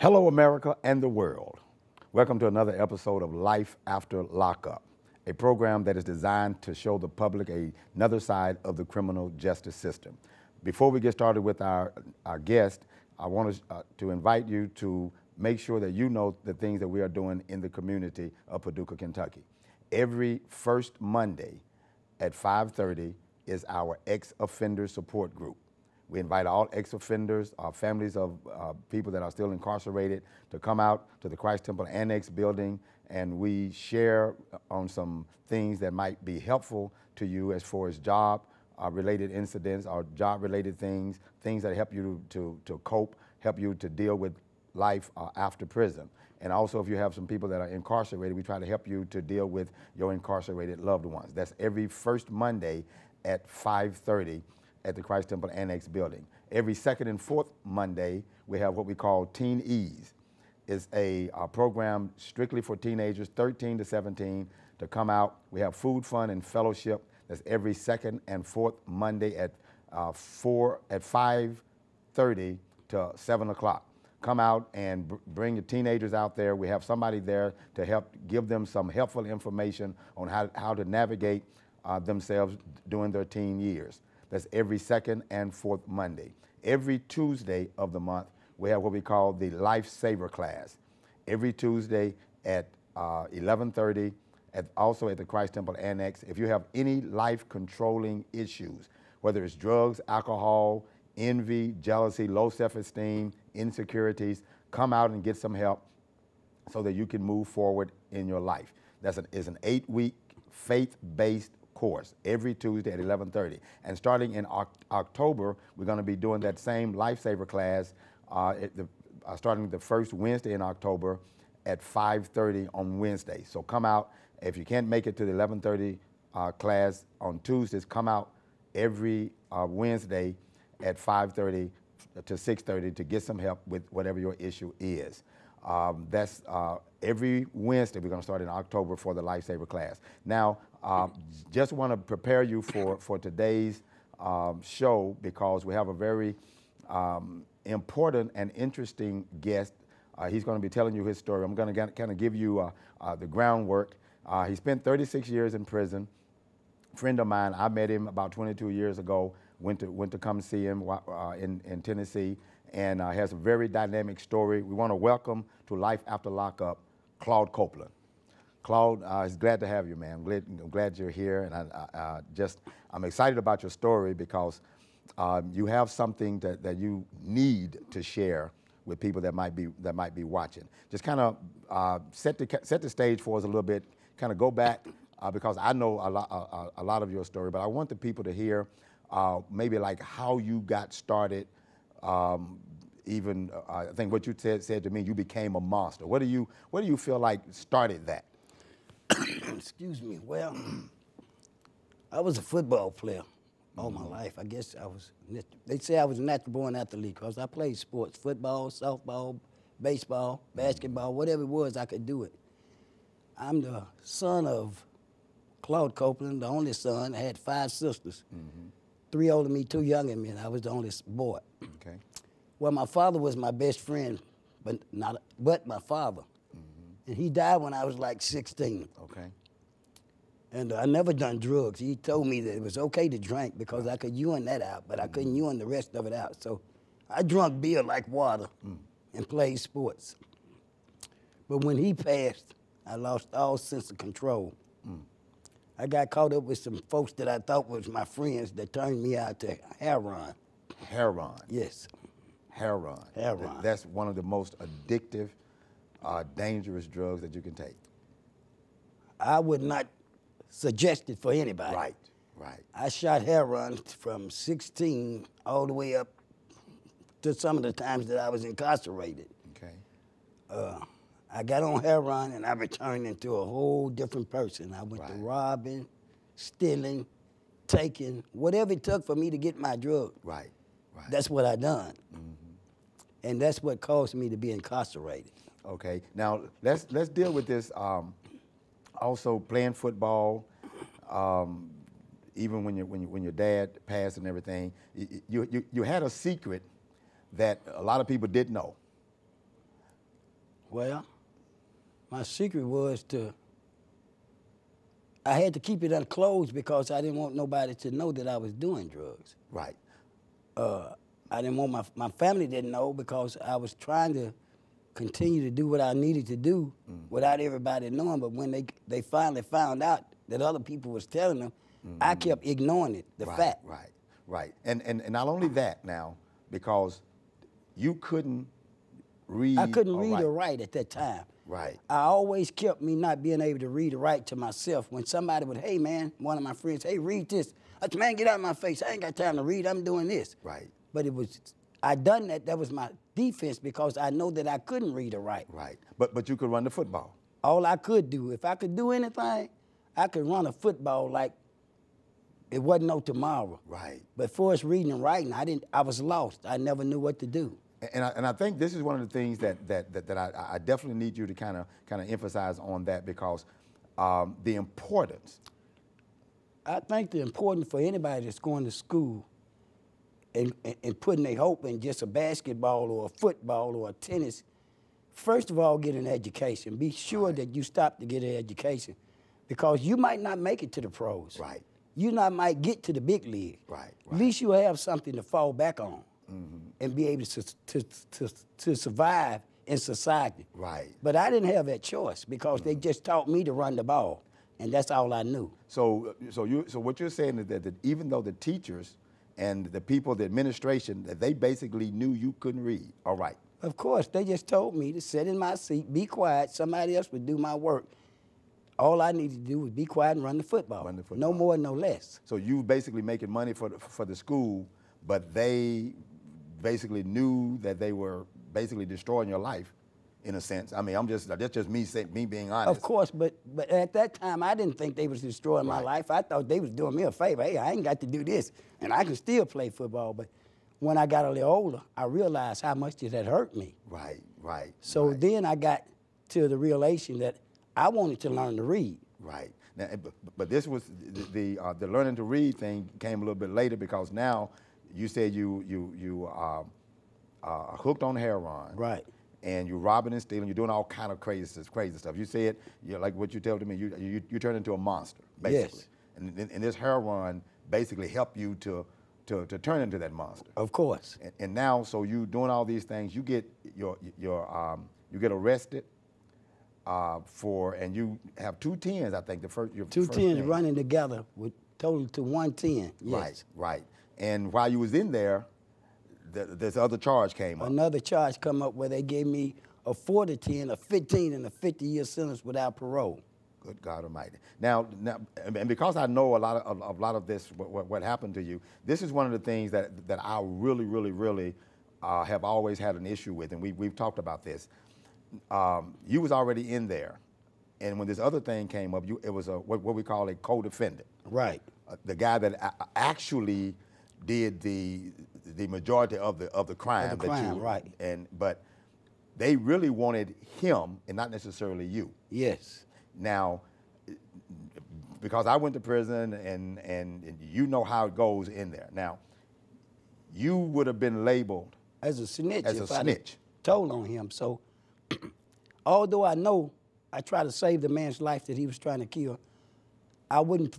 Hello, America and the world. Welcome to another episode of Life After Lockup, a program that is designed to show the public another side of the criminal justice system. Before we get started with our guest, I want to invite you to make sure that you know the things that we are doing in the community of Paducah, Kentucky. Every first Monday at 5:30 is our ex-offender support group. We invite all ex-offenders, families of people that are still incarcerated to come out to the Christ Temple Annex building, and we share on some things that might be helpful to you as far as job-related incidents or job-related things that help you to cope, help you to deal with life after prison. And also, if you have some people that are incarcerated, we try to help you to deal with your incarcerated loved ones. That's every first Monday at 5:30. At the Christ Temple Annex building. Every second and fourth Monday, we have what we call Teen Ease. It's a program strictly for teenagers 13 to 17 to come out. We have food, fun, and fellowship. That's every second and fourth Monday at 5:30 to 7 o'clock. Come out and bring your teenagers out there. We have somebody there to help give them some helpful information on how to navigate themselves during their teen years. That's every second and fourth Monday. Every Tuesday of the month, we have what we call the Lifesaver class. Every Tuesday at 11:30, also at the Christ Temple Annex. If you have any life-controlling issues, whether it's drugs, alcohol, envy, jealousy, low self-esteem, insecurities, come out and get some help so that you can move forward in your life. That's an 8-week faith-based course every Tuesday at 11:30. And starting in October, we're going to be doing that same Lifesaver class starting the first Wednesday in October at 5:30 on Wednesday. So come out. If you can't make it to the 11:30 class on Tuesdays, come out every Wednesday at 5:30 to 6:30 to get some help with whatever your issue is. That's every Wednesday. We're going to start in October for the Lifesaver class. Now, just want to prepare you for today's show because we have a very important and interesting guest. He's going to be telling you his story. I'm going to kind of give you the groundwork. He spent 36 years in prison. Friend of mine, I met him about 22 years ago. Went to come see him in Tennessee, and has a very dynamic story. We want to welcome to Life After Lockup, Claude Copeland. Claude, is glad to have you, man. I'm glad you're here, and I'm excited about your story because you have something that you need to share with people that might be watching. Just kind of set the stage for us a little bit. Kind of go back because I know a lot of your story, but I want the people to hear maybe like how you got started. Even I think what you said to me, you became a monster. What do you feel like started that? Excuse me. Well, I was a football player all my life. I guess they say I was a natural born athlete because I played sports, football, softball, baseball, basketball, whatever it was, I could do it. I'm the son of Claude Copeland, the only son. I had 5 sisters. 3 older than me, 2 younger than me, and I was the only boy. Okay. Well, my father was my best friend, but my father. And he died when I was like 16. Okay. And I never done drugs. He told me that it was okay to drink because I could urine that out, but I couldn't urine the rest of it out. So I drank beer like water and played sports. But when he passed, I lost all sense of control. I got caught up with some folks that I thought was my friends that turned me out to heroin. Heroin? Yes. Heroin. Heroin. That's one of the most addictive, dangerous drugs that you can take. I would not suggest it for anybody. Right, right. I shot heroin from 16 all the way up to some of the times that I was incarcerated. Okay. I got on heroin and I returned into a whole different person. I went to robbing, stealing, taking, whatever it took for me to get my drug. Right, right. That's what I done. And that's what caused me to be incarcerated. Okay. Now let's deal with this. Also playing football, even when your dad passed and everything, you had a secret that a lot of people didn't know. Well, my secret was I had to keep it unclosed because I didn't want nobody to know that I was doing drugs. Right. I didn't want my family didn't know because I was trying to continue to do what I needed to do without everybody knowing. But when they finally found out that other people was telling them, I kept ignoring it, the fact. Right. And not only that now, because you couldn't read. I couldn't read or write at that time. Right. I always kept me not being able to read or write to myself. When somebody would, hey man, one of my friends, hey, read this. I said, man, get out of my face. I ain't got time to read. I'm doing this. Right. But I done that. That was my defense because I know that I couldn't read or write. Right. But you could run the football. All I could do, if I could do anything, I could run a football like it wasn't no tomorrow. Right. But for us reading and writing, I was lost. I never knew what to do. And I think this is one of the things that I definitely need you to kind of emphasize on that, because the importance. I think the importance for anybody that's going to school and putting their hope in just a basketball or a football or a tennis, first of all, get an education. Be sure that you stop to get an education, because you might not make it to the pros. Right. You might get to the big league. Right. At least you have something to fall back on and be able to survive in society. Right. But I didn't have that choice because they just taught me to run the ball, and that's all I knew. So what you're saying is that even though the teachers and the people, the administration, that they basically knew you couldn't read. All right. Of course, they just told me to sit in my seat, be quiet, somebody else would do my work. All I needed to do was be quiet and run the football. Run the football. No more, no less. So you basically making money for the school, but they basically knew that they were basically destroying your life, in a sense. I mean, that's just me being honest. Of course, but at that time, I didn't think they was destroying my life. I thought they was doing me a favor. Hey, I ain't got to do this, and I can still play football. But when I got a little older, I realized how much it had hurt me. Right. So then I got to the realization that I wanted to learn to read. Right. Now, but this was the learning to read thing came a little bit later, because now you said you hooked on heroin. Right. And you're robbing and stealing. You're doing all kind of crazy stuff. You said, like what you told me, you turned into a monster, basically. Yes. And this heroin basically helped you to turn into that monster. Of course. And now, so you doing all these things, you get you get arrested and you have 2 10s, I think, your 2 first 10s thing. running together with total to 110. Yes. Right. And while you was in there, this other charge came up. Another charge come up where they gave me a 4 to 10, a 15, and a 50-year sentence without parole. Good God Almighty! Now, and because I know a lot of this, what happened to you, this is one of the things that I really have always had an issue with, and we've talked about this. You was already in there, and when this other thing came up, it was what we call a co-defendant. Right. The guy that actually did the majority of the crime. Right. But they really wanted him and not necessarily you. Yes. Now, because I went to prison and you know how it goes in there. Now, you would have been labeled as a snitch. I told on him. So, although I know I tried to save the man's life that he was trying to kill, I wouldn't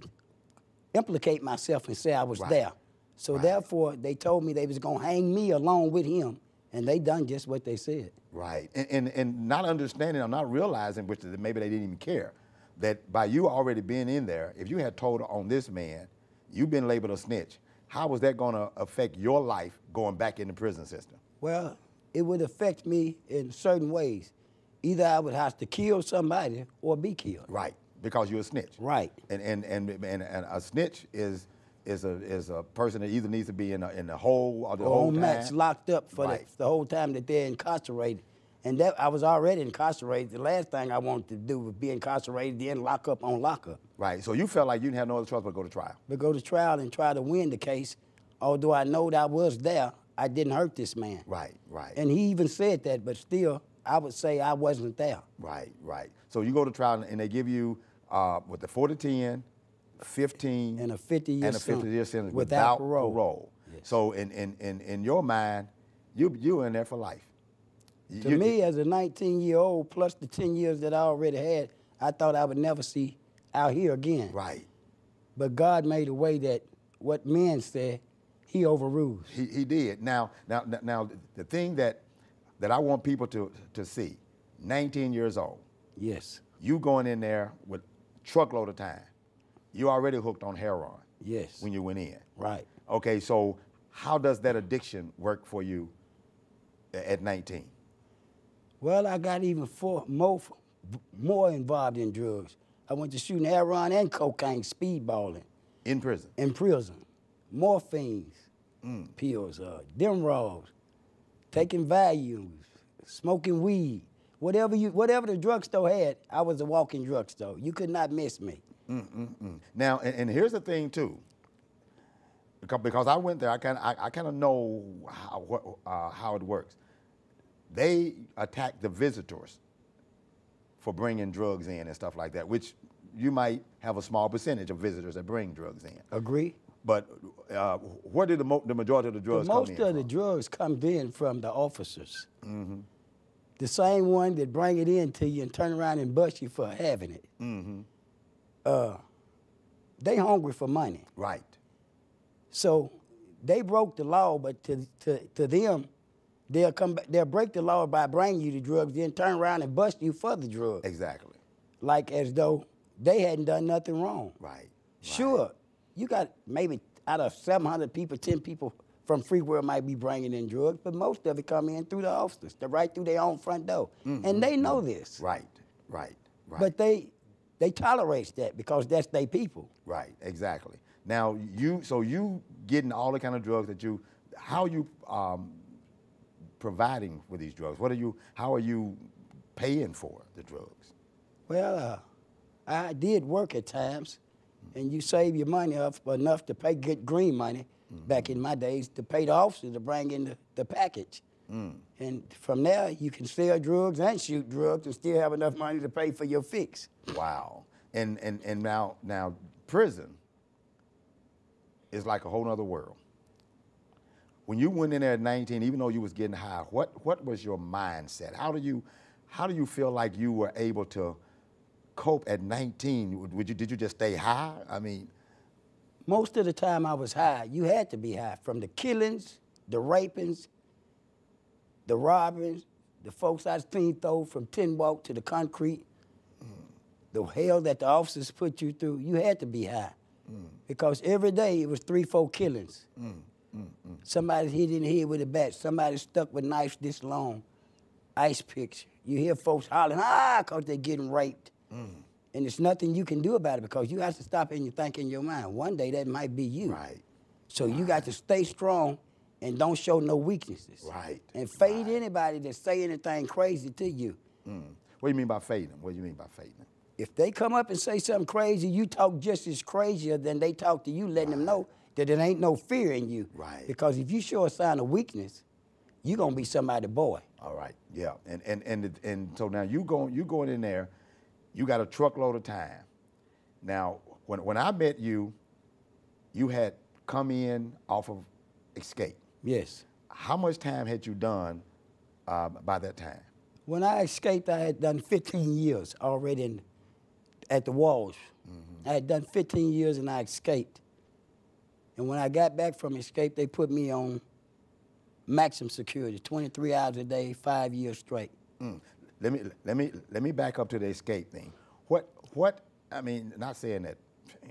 implicate myself and say I was there. So therefore, they told me they was gonna hang me along with him, and they done just what they said. Right, and not understanding or not realizing, which maybe they didn't even care, that by you already being in there, if you had told on this man, you've been labeled a snitch, how was that gonna affect your life going back in the prison system? Well, it would affect me in certain ways. Either I would have to kill somebody or be killed. Right, because you're a snitch. Right. And a snitch is a person that either needs to be in the hole or the whole time. Max locked up for the whole time that they're incarcerated. And that I was already incarcerated. The last thing I wanted to do was be incarcerated, then lock up on lockup. Right, so you felt like you didn't have no other choice but go to trial. But go to trial and try to win the case. Although I know that I was there, I didn't hurt this man. Right. And he even said that, but still, I would say I wasn't there. Right. So you go to trial and they give you with the 4 to 10, 15, and a 50-year sentence without parole. Yes. So in your mind, you in there for life. To me, as a 19-year-old, plus the 10 years that I already had, I thought I would never see out here again. Right. But God made a way that what men said, he overrules. He did. Now, the thing that I want people to see, 19 years old. Yes. You going in there with truckload of time. You already hooked on heroin. Yes. When you went in. Right. Okay, so how does that addiction work for you at 19? Well, I got even more involved in drugs. I went to shooting heroin and cocaine, speedballing. In prison? In prison. Morphines, pills, Demerol, taking Valiums, smoking weed. Whatever the drugstore had, I was a walking drugstore. You could not miss me. Now, and here's the thing too, because I went there, I kind of know how it works. They attack the visitors for bringing drugs in and stuff like that, which you might have a small percentage of visitors that bring drugs in. Agree. But where did the majority of the drugs come in Most of from? the drugs come in from the officers. The same one that bring it in to you and turn around and bust you for having it. They hungry for money. Right. So they broke the law, but to them, they'll break the law by bringing you the drugs, then turn around and bust you for the drugs. Exactly. Like as though they hadn't done nothing wrong. Right. Sure, you got maybe out of 700 people, 10 people from free world might be bringing in drugs, but most of it come in through the officers, right through their own front door. And they know this. Right. But they tolerate that because that's their people. Right, exactly. Now, so you getting all the kind of drugs that how are you providing with these drugs? How are you paying for the drugs? Well, I did work at times, and you save your money up enough to get green money back in my days to pay the officer to bring in the package. And from there, you can sell drugs and shoot drugs and still have enough money to pay for your fix. Wow. And now prison is like a whole nother world. When you went in there at 19, even though you was getting high, what was your mindset? How do you feel like you were able to cope at 19? Did you just stay high? I mean, most of the time I was high. You had to be high from the killings, the rapings, the robbings, the folks I seen throw from tin walk to the concrete, the hell that the officers put you through. You had to be high because every day it was 3-4 killings. Somebody hit in the head with a bat. Somebody stuck with knives this long. Ice picks. You hear folks hollering, because they're getting raped. And there's nothing you can do about it because you have to stop and you think in your mind, one day that might be you. Right. So you got to stay strong and don't show no weaknesses. Right. And fade anybody that say anything crazy to you. What do you mean by fading? What do you mean by fading? If they come up and say something crazy, you talk just as crazier than they talk to you, letting them know that there ain't no fear in you. Right. Because if you show a sign of weakness, you're gonna be somebody's boy. All right. Yeah. And so now you going in there, you got a truckload of time. Now, when I met you, you had come in off of escape. Yes. How much time had you done by that time? When I escaped, I had done 15 years already at the walls. I had done 15 years and I escaped. And when I got back from escape, they put me on maximum security, 23 hours a day, 5 years straight. Let me back up to the escape thing. What I mean, not saying that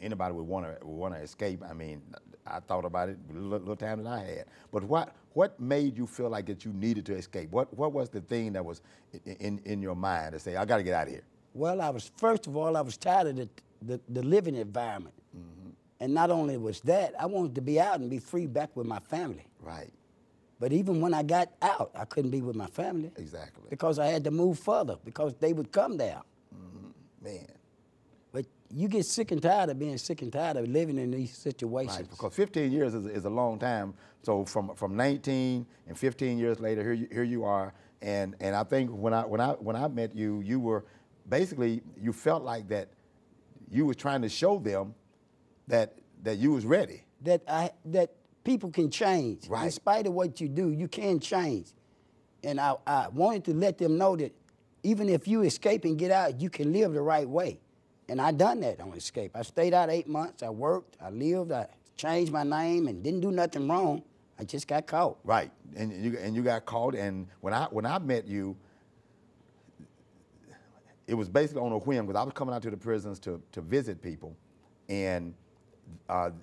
anybody would want to escape. I mean, I thought about it a little time that I had. But what made you feel like that you needed to escape? What was the thing that was in your mind to say, I got to get out of here? Well, first of all, I was tired of the living environment. And not only was that, I wanted to be out and be free back with my family. Right. But even when I got out, I couldn't be with my family. Exactly. Because I had to move further, because they would come there. Man. But you get sick and tired of being sick and tired of living in these situations. Right, because 15 years is a long time. So from 19 and 15 years later, here you are. And I think when I met you, you were basically, you felt like that you were trying to show them that you was ready. That people can change. Right. In spite of what you do, you can change. And I wanted to let them know that even if you escape and get out, you can live the right way. And I done that on escape. I stayed out 8 months. I worked. I lived. I changed my name and didn't do nothing wrong. I just got caught. Right, and you got caught. And when I met you, it was basically on a whim because I was coming out to the prisons to visit people, and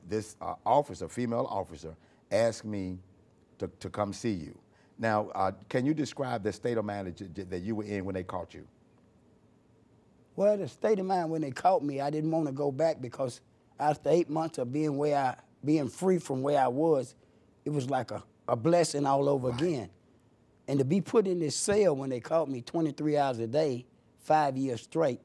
this officer, female officer, asked me to come see you. Now, can you describe the state of mind that you were in when they caught you? Well, the state of mind when they caught me, I didn't want to go back because after 8 months of being free from where I was, it was like a blessing all over again. And to be put in this cell when they caught me 23 hours a day, 5 years straight,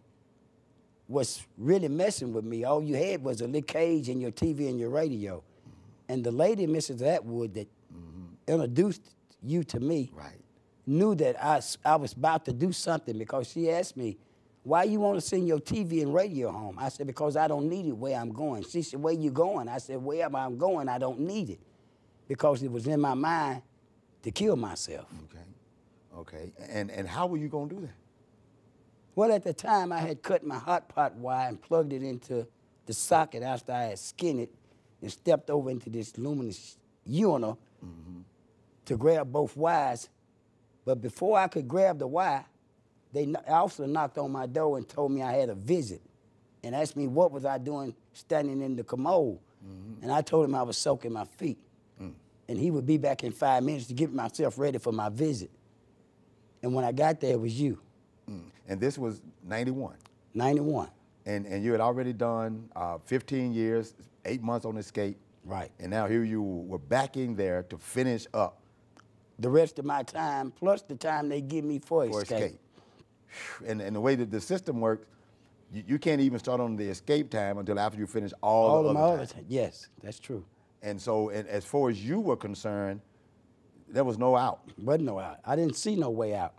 was really messing with me. All you had was a little cage and your TV and your radio. And the lady, Mrs. Atwood, that introduced you to me, knew that I was about to do something because she asked me, why you want to send your TV and radio home? I said, because I don't need it where I'm going. She said, where you going? I said, wherever I'm going, I don't need it. Because it was in my mind to kill myself. Okay. And how were you going to do that? Well, at the time, I had cut my hot pot wire and plugged it into the socket after I had skinned it and stepped over into this luminous urinal to grab both wires. But before I could grab the wire, they also knocked on my door and told me I had a visit and asked me what was I doing standing in the commode. And I told him I was soaking my feet. And he would be back in 5 minutes to get myself ready for my visit. And when I got there, it was you. And this was 91? 91. And you had already done 15 years, 8 months on escape. Right. And now here you were back in there to finish up the rest of my time, plus the time they give me for escape. And the way that the system works, you can't even start on the escape time until after you finish all the other time. Yes, that's true. And so, as far as you were concerned, there was no out. Wasn't no out. I didn't see no way out.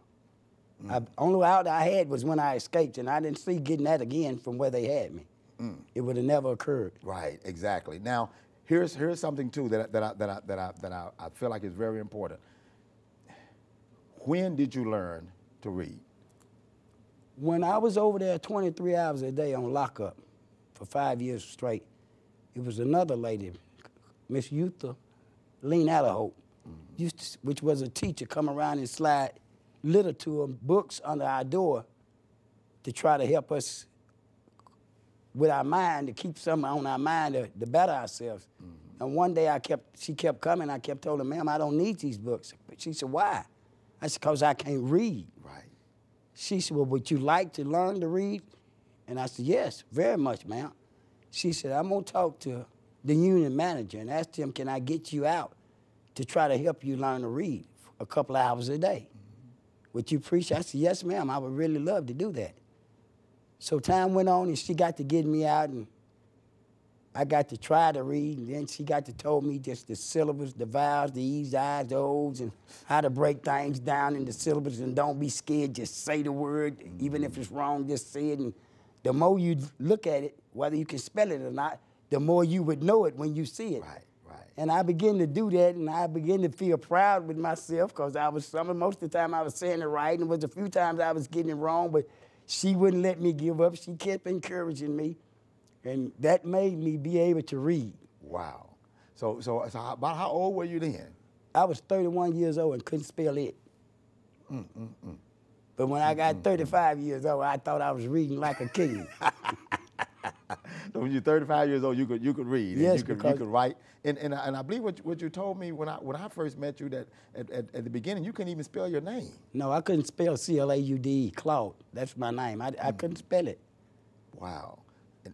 Only out I had was when I escaped, and I didn't see getting that again from where they had me. It would have never occurred. Right, exactly. Now, here's something too that I feel like is very important. When did you learn to read? When I was over there 23 hours a day on lockup for 5 years straight, it was another lady, Miss Eutha Lean Allahope, which was a teacher, come around and slide literature, books under our door to try to help us with our mind, to keep something on our mind to better ourselves. And one day she kept coming. I kept telling her, ma'am, I don't need these books. But she said, why? I said, because I can't read. Right. She said, well, would you like to learn to read? And I said, yes, very much, ma'am. She said, I'm going to talk to the union manager and ask him, can I get you out to try to help you learn to read a couple of hours a day? Would you appreciate it? I said, yes, ma'am, I would really love to do that. So time went on, and she got to get me out, and I got to try to read, and then she got to told me just the syllables, the vowels, the E's, the I's, the O's, and how to break things down in the syllables, and don't be scared, just say the word. Even if it's wrong, just say it. And the more you look at it, whether you can spell it or not, the more you would know it when you see it. Right. And I began to do that, and I began to feel proud with myself because most of the time I was saying it right, and there was a few times I was getting it wrong, but she wouldn't let me give up. She kept encouraging me, and that made me be able to read. Wow. So about how old were you then? I was 31 years old and couldn't spell it. But when I got 35 years old, I thought I was reading like a king. So when you're 35 years old, you could read. Yes, and you could write. And I believe what you told me when I first met you, that at the beginning you couldn't even spell your name. No, I couldn't spell C-L-A-U-D-E, Claude. That's my name. I couldn't spell it. Wow.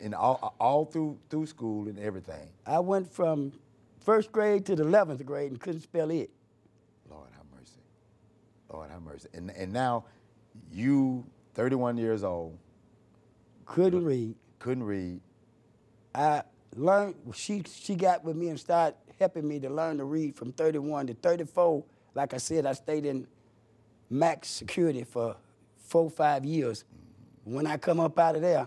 And all through school and everything. I went from 1st grade to the 11th grade and couldn't spell it. Lord have mercy. Lord have mercy. And now you, 31 years old. Couldn't read. Couldn't read. I learned, she got with me and started helping me to learn to read from 31 to 34. Like I said, I stayed in max security for 4 or 5 years. When I come up out of there,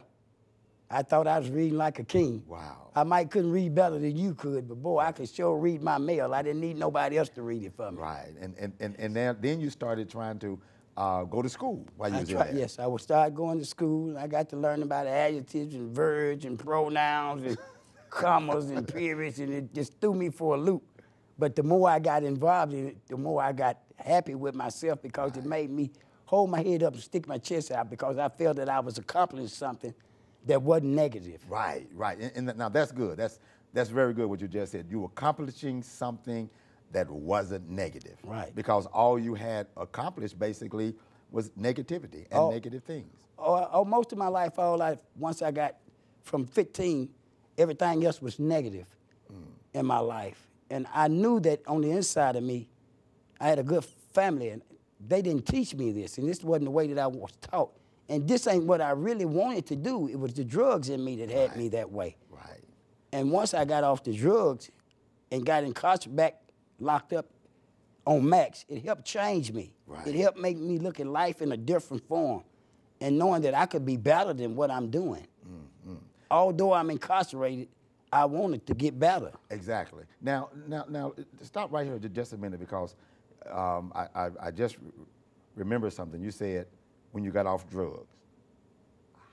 I thought I was reading like a king. Wow. I might couldn't read better than you could, but boy, I could sure read my mail. I didn't need nobody else to read it for me. Right. And then you started trying to go to school while you was in there. Yes, I would start going to school. I got to learn about adjectives and verbs and pronouns and commas and periods, and it just threw me for a loop. But the more I got involved in it, the more I got happy with myself because it made me hold my head up and stick my chest out because I felt that I was accomplishing something that wasn't negative. Right, right. And now that's good. That's very good what you just said. You were accomplishing something that wasn't negative. Right. Because all you had accomplished basically was negativity and negative things. Most of my life, once I got from 15, everything else was negative in my life. And I knew that on the inside of me, I had a good family, and they didn't teach me this, and this wasn't the way that I was taught. And this ain't what I really wanted to do. It was the drugs in me that had me that way. Right. And once I got off the drugs and got incarcerated, back locked up on max, it helped change me. Right. It helped make me look at life in a different form and knowing that I could be better than what I'm doing. Although I'm incarcerated, I wanted to get better. Exactly. Now, stop right here just a minute because I just remember something. You said when you got off drugs.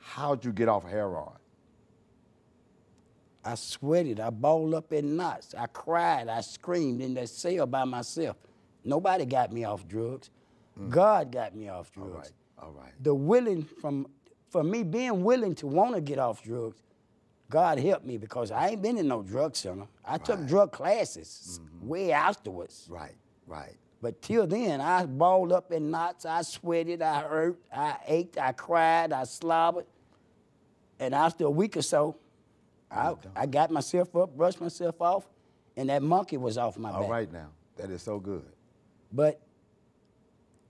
How'd you get off heroin? I sweated. I balled up in knots. I cried. I screamed in that cell by myself. Nobody got me off drugs. God got me off drugs. All right. For me being willing to want to get off drugs, God helped me because I ain't been in no drug center. I took drug classes way afterwards. Right, right. But till then, I balled up in knots. I sweated. I hurt. I ached. I cried. I slobbered. And after a week or so, I got myself up, brushed myself off, and that monkey was off my back. All right now. That is so good. But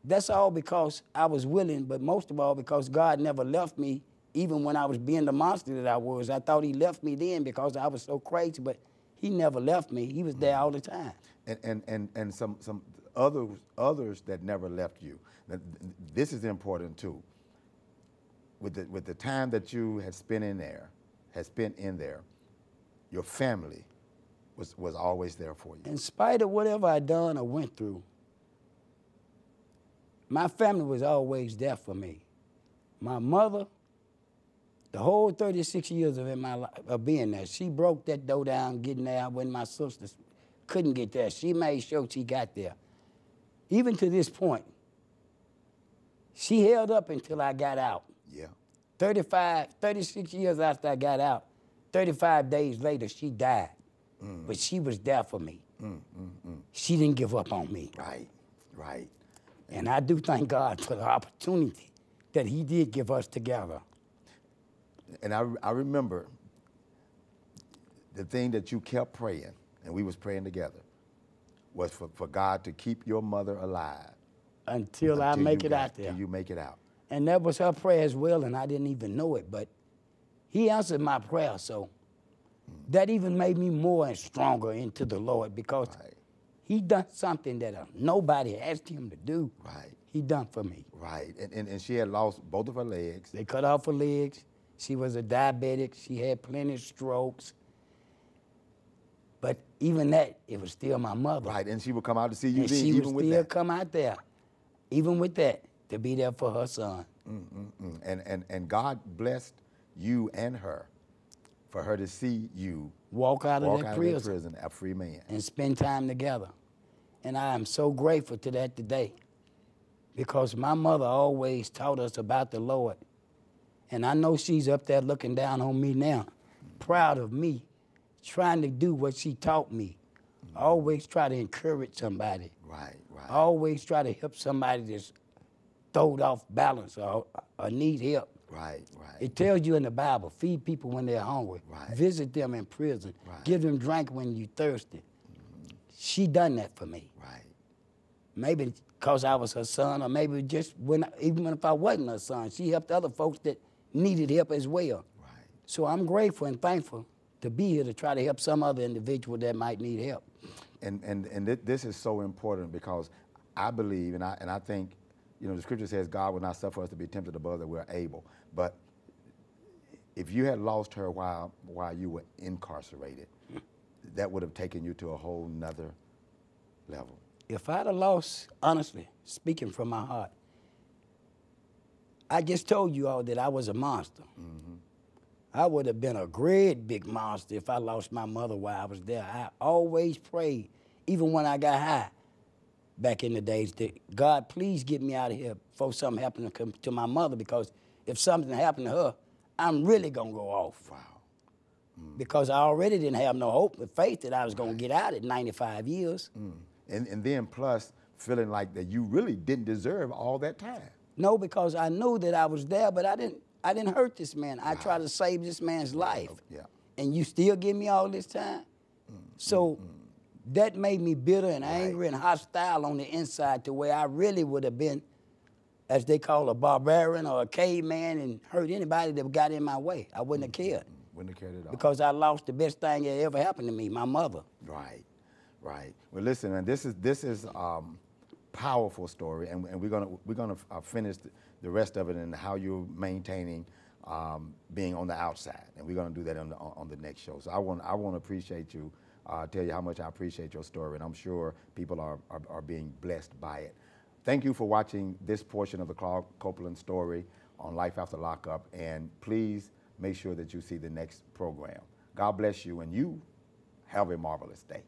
that's all because I was willing, but most of all because God never left me, even when I was being the monster that I was. I thought he left me then because I was so crazy, but he never left me. He was there all the time. And some others that never left you. This is important too. With the time that you had spent in there, your family was always there for you. In spite of whatever I done or went through, my family was always there for me. My mother, the whole 36 years of being there, she broke that door down, getting there when my sisters couldn't get there. She made sure she got there. Even to this point, she held up until I got out. Yeah. 36 years after I got out, 35 days later, she died. But she was there for me. She didn't give up on me. Right, right. And I do thank God for the opportunity that he did give us together. And I remember the thing that you kept praying, and we was praying together, was for God to keep your mother alive. Until I make it out there. Until you make it out. And that was her prayer as well, and I didn't even know it, but he answered my prayer, so that even made me more and stronger into the Lord because he done something that nobody asked him to do. Right. He done for me. Right, and she had lost both of her legs. They cut off her legs. She was a diabetic. She had plenty of strokes. But even that, it was still my mother. Right, and she would come out to see you and then, she even would with still that. come out there, even with that, to be there for her son. And God blessed you and her for her to see you walk out of that prison a free man. And spend time together. And I am so grateful to that today because my mother always taught us about the Lord. And I know she's up there looking down on me now, proud of me, trying to do what she taught me. Always try to encourage somebody. Right, right. Always try to help somebody that's throwed off balance or need help. Right, right. It tells you in the Bible, feed people when they're hungry. Right. Visit them in prison. Right. Give them drink when you're thirsty. She done that for me. Right. Maybe because I was her son, or maybe just even if I wasn't her son, she helped other folks that needed help as well. Right. So I'm grateful and thankful to be here to try to help some other individual that might need help. And this is so important because I believe, and I think, you know, the scripture says God will not suffer us to be tempted above that we're able. But if you had lost her while you were incarcerated, that would have taken you to a whole nother level. If I'd have lost, honestly, speaking from my heart, I just told you all that I was a monster. Mm-hmm. I would have been a great big monster if I lost my mother while I was there. I always prayed, even when I got high back in the days, that God, please get me out of here before something happened to my mother, because if something happened to her, I'm really going to go off. Wow. Because I already didn't have no hope or faith that I was going to get out at 95 years. And then plus feeling like that you really didn't deserve all that time. No, because I knew that I was there, but I didn't hurt this man. I tried to save this man's life. Yeah. And you still give me all this time? So that made me bitter and angry and hostile on the inside, to where I really would have been, as they call, a barbarian or a caveman, and hurt anybody that got in my way. I wouldn't have cared. Wouldn't have cared at all. Because I lost the best thing that ever happened to me, my mother. Right, right. Well, listen, man, this is powerful story, and we're gonna finish the rest of it and how you're maintaining being on the outside, and we're gonna do that on the next show. So I want to appreciate you, tell you how much I appreciate your story, and I'm sure people are being blessed by it. Thank you for watching this portion of the Claude Copeland story on Life After Lockup, and please make sure that you see the next program. God bless you, and you have a marvelous day.